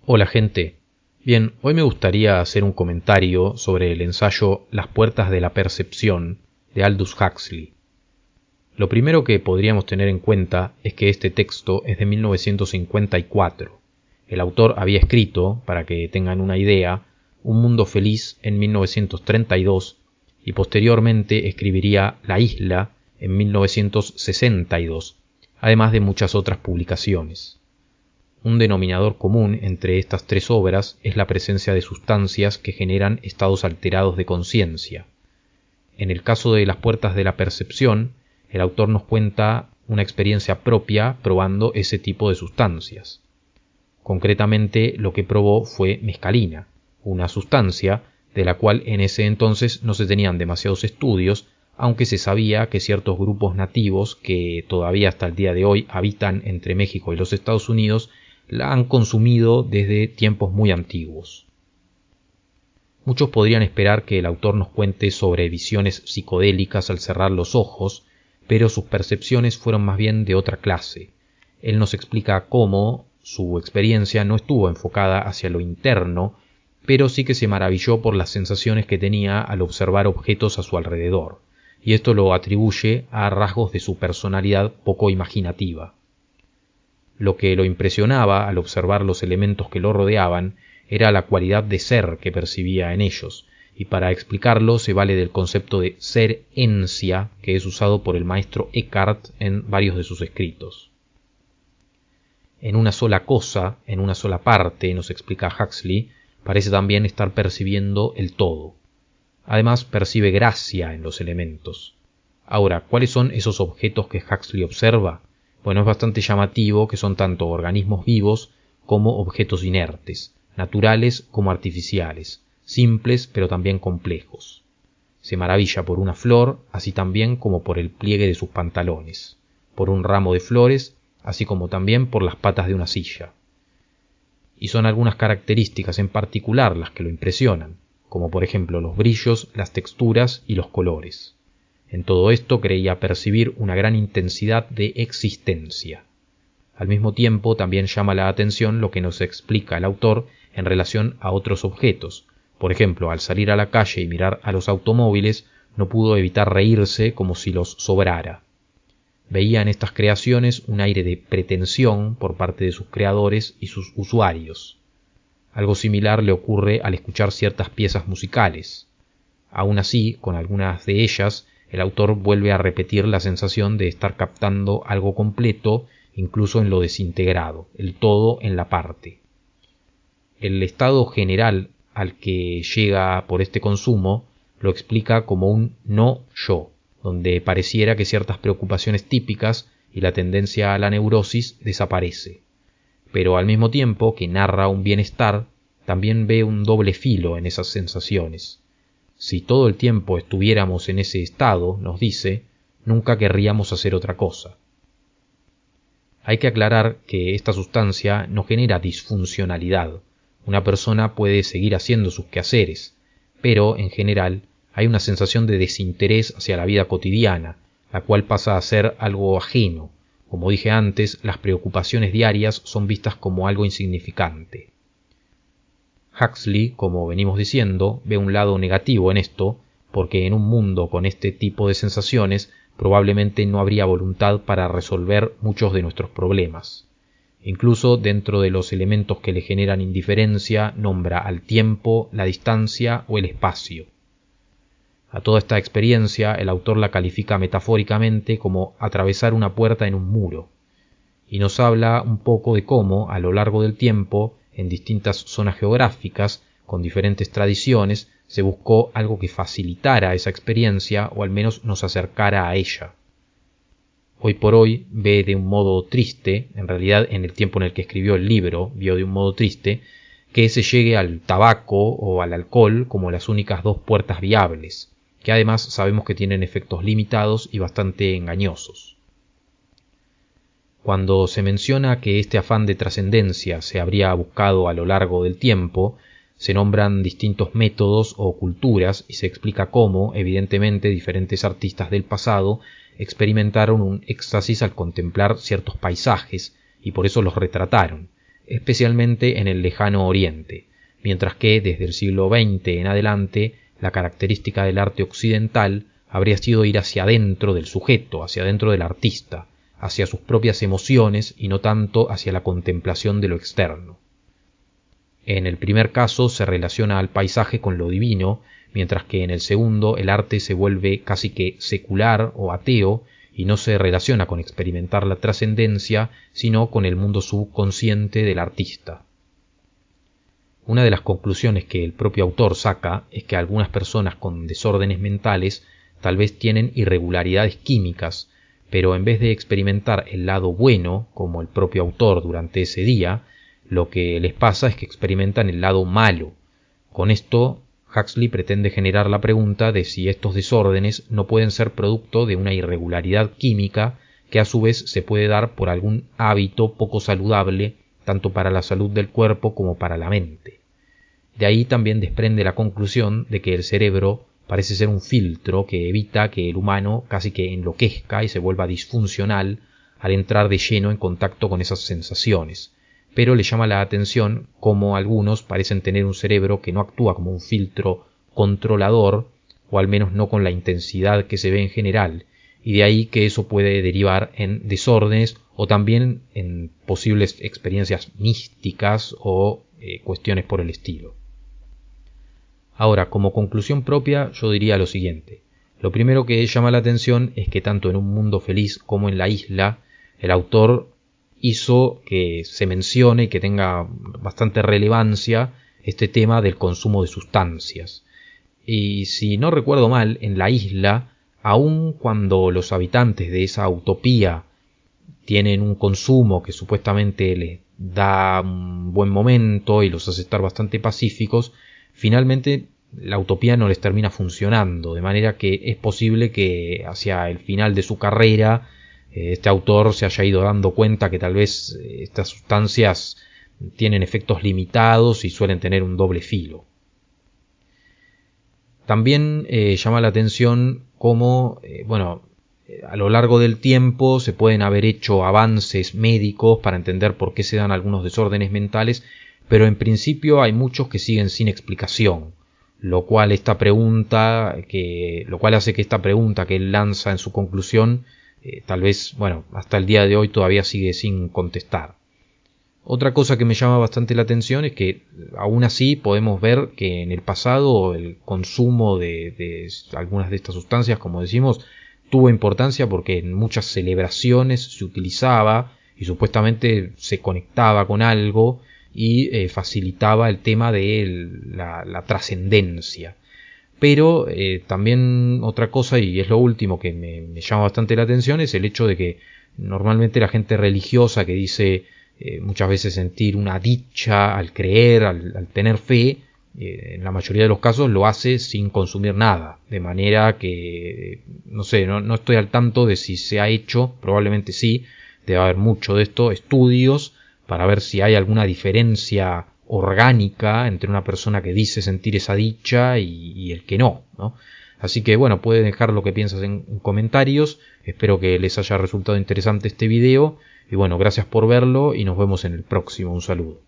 Hola gente. Bien, hoy me gustaría hacer un comentario sobre el ensayo Las puertas de la percepción de Aldous Huxley. Lo primero que podríamos tener en cuenta es que este texto es de 1954. El autor había escrito, para que tengan una idea, Un mundo feliz en 1932 y posteriormente escribiría La isla en 1962, además de muchas otras publicaciones. Un denominador común entre estas tres obras es la presencia de sustancias que generan estados alterados de conciencia. En el caso de Las puertas de la percepción, el autor nos cuenta una experiencia propia probando ese tipo de sustancias. Concretamente, lo que probó fue mescalina, una sustancia de la cual en ese entonces no se tenían demasiados estudios, aunque se sabía que ciertos grupos nativos que todavía hasta el día de hoy habitan entre México y los Estados Unidos la han consumido desde tiempos muy antiguos. Muchos podrían esperar que el autor nos cuente sobre visiones psicodélicas al cerrar los ojos, pero sus percepciones fueron más bien de otra clase. Él nos explica cómo su experiencia no estuvo enfocada hacia lo interno, pero sí que se maravilló por las sensaciones que tenía al observar objetos a su alrededor, y esto lo atribuye a rasgos de su personalidad poco imaginativa. Lo que lo impresionaba al observar los elementos que lo rodeaban era la cualidad de ser que percibía en ellos, y para explicarlo se vale del concepto de serencia que es usado por el maestro Eckhart en varios de sus escritos. En una sola cosa, en una sola parte, nos explica Huxley, parece también estar percibiendo el todo. Además percibe gracia en los elementos. Ahora, ¿cuáles son esos objetos que Huxley observa? Bueno, es bastante llamativo que son tanto organismos vivos como objetos inertes, naturales como artificiales, simples pero también complejos. Se maravilla por una flor, así también como por el pliegue de sus pantalones, por un ramo de flores, así como también por las patas de una silla. Y son algunas características en particular las que lo impresionan, como por ejemplo los brillos, las texturas y los colores. En todo esto creía percibir una gran intensidad de existencia. Al mismo tiempo también llama la atención lo que nos explica el autor en relación a otros objetos. Por ejemplo, al salir a la calle y mirar a los automóviles, no pudo evitar reírse como si los sobrara. Veía en estas creaciones un aire de pretensión por parte de sus creadores y sus usuarios. Algo similar le ocurre al escuchar ciertas piezas musicales. Aún así, con algunas de ellas, el autor vuelve a repetir la sensación de estar captando algo completo, incluso en lo desintegrado, el todo en la parte. El estado general al que llega por este consumo lo explica como un no-yo, donde pareciera que ciertas preocupaciones típicas y la tendencia a la neurosis desaparece. Pero al mismo tiempo que narra un bienestar, también ve un doble filo en esas sensaciones. Si todo el tiempo estuviéramos en ese estado, nos dice, nunca querríamos hacer otra cosa. Hay que aclarar que esta sustancia no genera disfuncionalidad. Una persona puede seguir haciendo sus quehaceres, pero, en general, hay una sensación de desinterés hacia la vida cotidiana, la cual pasa a ser algo ajeno. Como dije antes, las preocupaciones diarias son vistas como algo insignificante. Huxley, como venimos diciendo, ve un lado negativo en esto, porque en un mundo con este tipo de sensaciones probablemente no habría voluntad para resolver muchos de nuestros problemas. Incluso dentro de los elementos que le generan indiferencia, nombra al tiempo, la distancia o el espacio. A toda esta experiencia el autor la califica metafóricamente como atravesar una puerta en un muro, y nos habla un poco de cómo, a lo largo del tiempo, en distintas zonas geográficas, con diferentes tradiciones, se buscó algo que facilitara esa experiencia o al menos nos acercara a ella. Hoy por hoy ve de un modo triste, en realidad en el tiempo en el que escribió el libro vio de un modo triste, que se llegue al tabaco o al alcohol como las únicas dos puertas viables, que además sabemos que tienen efectos limitados y bastante engañosos. Cuando se menciona que este afán de trascendencia se habría buscado a lo largo del tiempo, se nombran distintos métodos o culturas y se explica cómo, evidentemente, diferentes artistas del pasado experimentaron un éxtasis al contemplar ciertos paisajes y por eso los retrataron, especialmente en el lejano Oriente, mientras que desde el siglo XX en adelante la característica del arte occidental habría sido ir hacia adentro del sujeto, hacia adentro del artista, hacia sus propias emociones y no tanto hacia la contemplación de lo externo. En el primer caso se relaciona al paisaje con lo divino, mientras que en el segundo el arte se vuelve casi que secular o ateo y no se relaciona con experimentar la trascendencia, sino con el mundo subconsciente del artista. Una de las conclusiones que el propio autor saca es que algunas personas con desórdenes mentales tal vez tienen irregularidades químicas, pero en vez de experimentar el lado bueno, como el propio autor durante ese día, lo que les pasa es que experimentan el lado malo. Con esto, Huxley pretende generar la pregunta de si estos desórdenes no pueden ser producto de una irregularidad química que a su vez se puede dar por algún hábito poco saludable tanto para la salud del cuerpo como para la mente. De ahí también desprende la conclusión de que el cerebro parece ser un filtro que evita que el humano casi que enloquezca y se vuelva disfuncional al entrar de lleno en contacto con esas sensaciones, pero le llama la atención cómo algunos parecen tener un cerebro que no actúa como un filtro controlador, o al menos no con la intensidad que se ve en general, y de ahí que eso puede derivar en desórdenes o también en posibles experiencias místicas o cuestiones por el estilo. Ahora, como conclusión propia, yo diría lo siguiente. Lo primero que llama la atención es que tanto en Un Mundo Feliz como en La Isla, el autor hizo que se mencione y que tenga bastante relevancia este tema del consumo de sustancias. Y si no recuerdo mal, en La Isla, aun cuando los habitantes de esa utopía tienen un consumo que supuestamente les da un buen momento y los hace estar bastante pacíficos, finalmente la utopía no les termina funcionando, de manera que es posible que hacia el final de su carrera este autor se haya ido dando cuenta que tal vez estas sustancias tienen efectos limitados y suelen tener un doble filo. También llama la atención cómo, a lo largo del tiempo se pueden haber hecho avances médicos para entender por qué se dan algunos desórdenes mentales, pero en principio hay muchos que siguen sin explicación, lo cual hace que esta pregunta que él lanza en su conclusión tal vez, hasta el día de hoy todavía sigue sin contestar. Otra cosa que me llama bastante la atención es que aún así podemos ver que en el pasado el consumo de algunas de estas sustancias, como decimos, tuvo importancia porque en muchas celebraciones se utilizaba y supuestamente se conectaba con algo y facilitaba el tema de la trascendencia. Pero también otra cosa, y es lo último que me llama bastante la atención, es el hecho de que normalmente la gente religiosa que dice muchas veces sentir una dicha al creer, al tener fe, en la mayoría de los casos lo hace sin consumir nada, de manera que no estoy al tanto de si se ha hecho, probablemente sí, debe haber mucho de esto, estudios para ver si hay alguna diferencia orgánica entre una persona que dice sentir esa dicha y el que no. Así que pueden dejar lo que piensas en comentarios. Espero que les haya resultado interesante este video y gracias por verlo y nos vemos en el próximo. Un saludo.